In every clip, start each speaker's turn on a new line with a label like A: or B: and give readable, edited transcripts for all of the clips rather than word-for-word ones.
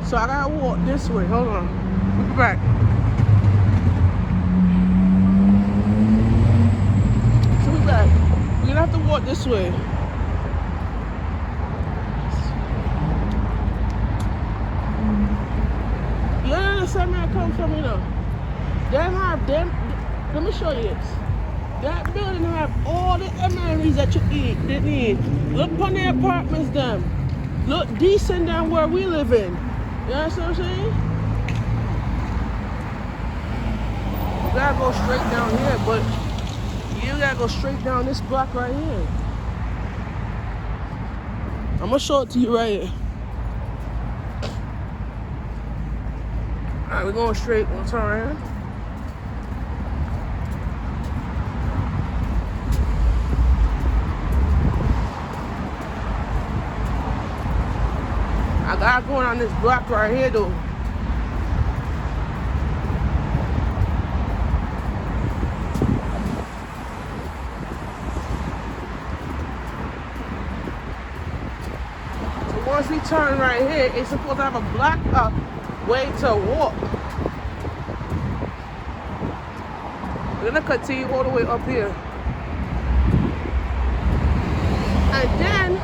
A: So I gotta walk this way. Hold on. We'll be back. So we're back. We're gonna have to walk this way. You understand where I come from, you know? Let me show you this. That building have all the amenities that you need. Look on the apartments them. Look decent than where we live in. You understand what I'm saying? You gotta go straight down here, but you gotta go straight down this block right here. I'm gonna show it to you right here. Alright, we're going straight. We'll turn around. I got going on this block right here though. So once we turn right here, it's supposed to have a block way to walk. We're gonna continue all the way up here. And then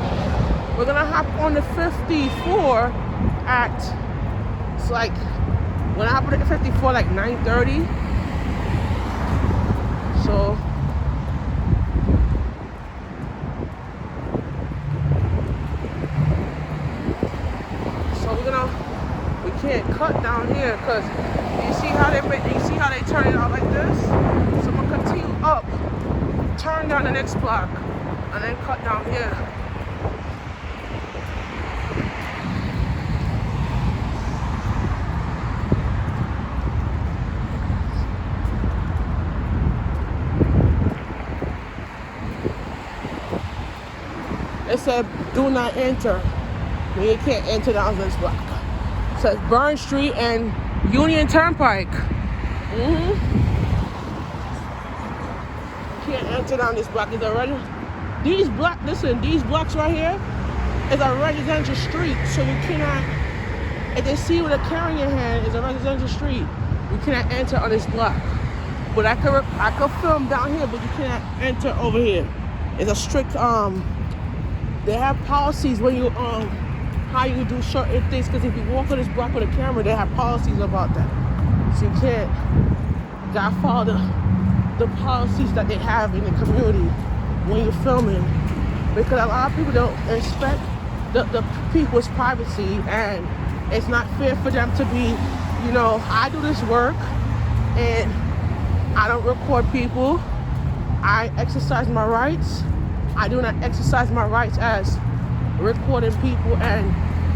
A: we're gonna hop on the 54 at, it's like, when I hop on the 54 like 9:30. So we can't cut down here because you see how they turn it out like this? So I'm gonna continue up, turn down the next block, and then cut down here. It said do not enter. When you can't enter down this block. It says Burn Street and Union Turnpike. Can't enter down this block. Is already these blocks right here is a residential street, so you cannot. If they see with a camera in your hand, it's a residential street. You cannot enter on this block. But I could film down here, but you cannot enter over here. It's a strict They have policies when you how you do certain things, because if you walk on this block with a camera, they have policies about that. So you gotta follow the policies that they have in the community when you're filming, because a lot of people don't respect the people's privacy, and it's not fair for them to be, you know, I do this work and I don't record people. I exercise my rights. I do not exercise my rights as recording people and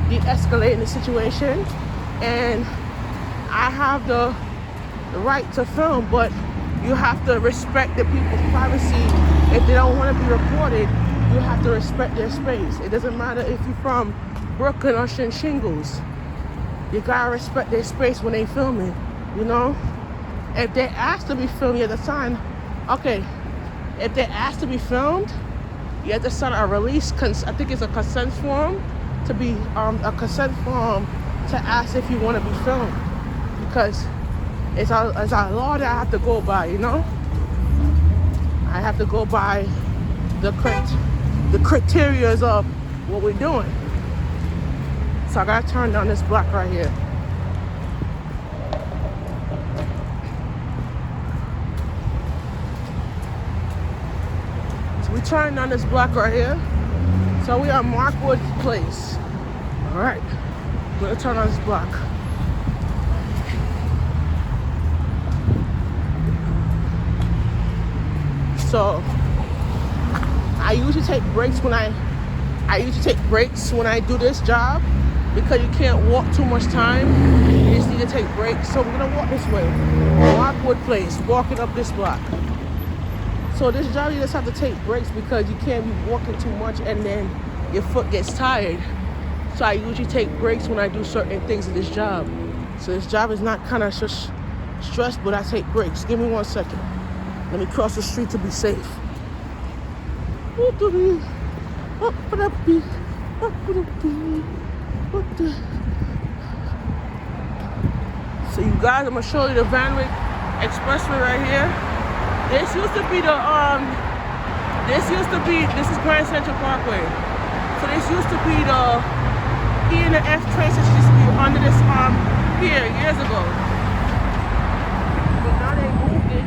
A: de-escalating the situation. And I have the right to film, but you have to respect the people's privacy. If they don't want to be recorded, you have to respect their space. It doesn't matter if you're from Brooklyn or Shingles. You gotta respect their space when they filming, you know? If they ask to be filmed, you have to sign. Okay, if they ask to be filmed, you have to sign a release. I think it's a consent form to be a consent form to ask if you want to be filmed, because it's a law that I have to go by. You know, I have to go by the criteria of what we're doing. So I gotta turn down this block right here. We turned on this block right here. So we are Markwood Place. All right, we're gonna turn on this block. So I usually take breaks when I do this job, because you can't walk too much time. You just need to take breaks. So we're gonna walk this way. Markwood Place, walking up this block. So this job, you just have to take breaks because you can't be walking too much and then your foot gets tired. So I usually take breaks when I do certain things in this job. So this job is not kind of just stressed, but I take breaks. Give me 1 second. Let me cross the street to be safe. You guys, I'm gonna show you the Van Wyck Expressway right here. This used to be this is Grand Central Parkway. So this used to be the E and the F train station used to be under this here years ago. But now they moved it.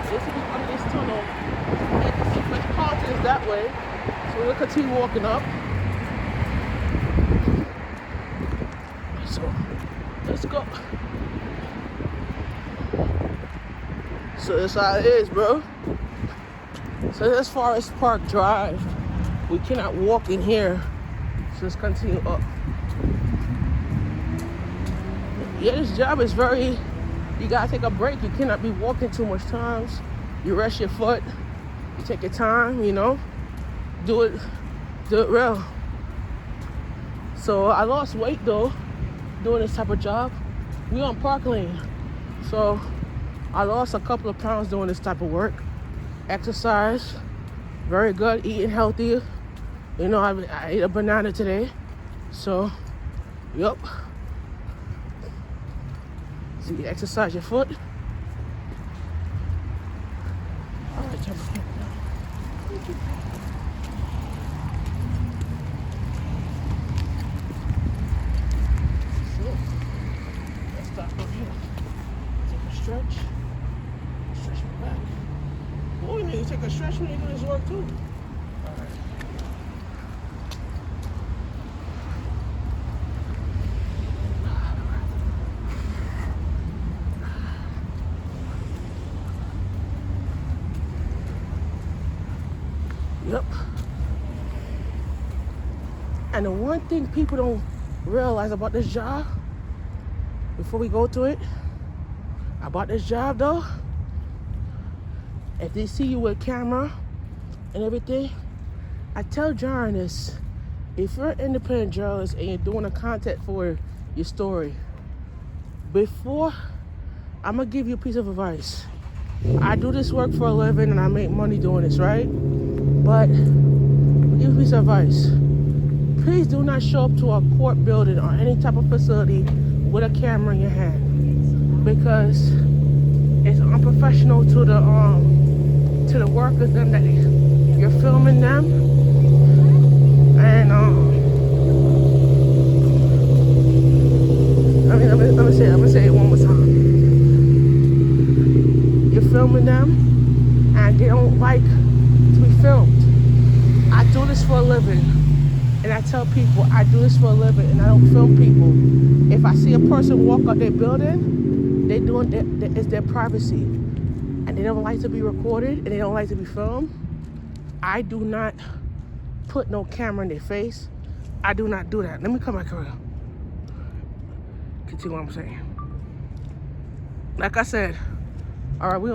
A: This is under this tunnel. And the secret part is that way. So we'll continue walking up. So let's go. So that's how it is, bro. So as far as Park Drive, we cannot walk in here. So let's continue up. Yeah, this job is very, you gotta take a break. You cannot be walking too much times. You rest your foot, you take your time, you know, do it real. So I lost weight though, doing this type of job. We on Park Lane. So I lost a couple of pounds doing this type of work. Exercise, very good, eating healthy. You know, I ate a banana today. So, yup. So you exercise your foot. All right, turn my camera down. So, let's stop over here. Take a stretch. Stretch my back. Oh, you need to take a stretch when you do this work too. All right. Yep. And the one thing people don't realize about this job, before we go to it, about this job though, if they see you with camera and everything, I tell John this, if you're an independent journalist and you're doing a content for your story, before, I'm gonna give you a piece of advice. I do this work for a living and I make money doing this, right? But I'll give you a piece of advice. Please do not show up to a court building or any type of facility with a camera in your hand, because it's unprofessional to the workers them that you're filming them, and let me say it one more time. You're filming them, and they don't like to be filmed. I do this for a living, and I tell people I do this for a living, and I don't film people. If I see a person walk up their building, it's their privacy, and they don't like to be recorded, and they don't like to be filmed. I do not put no camera in their face. I do not do that. Let me come back around. Continue what I'm saying. Like I said, all right, we on.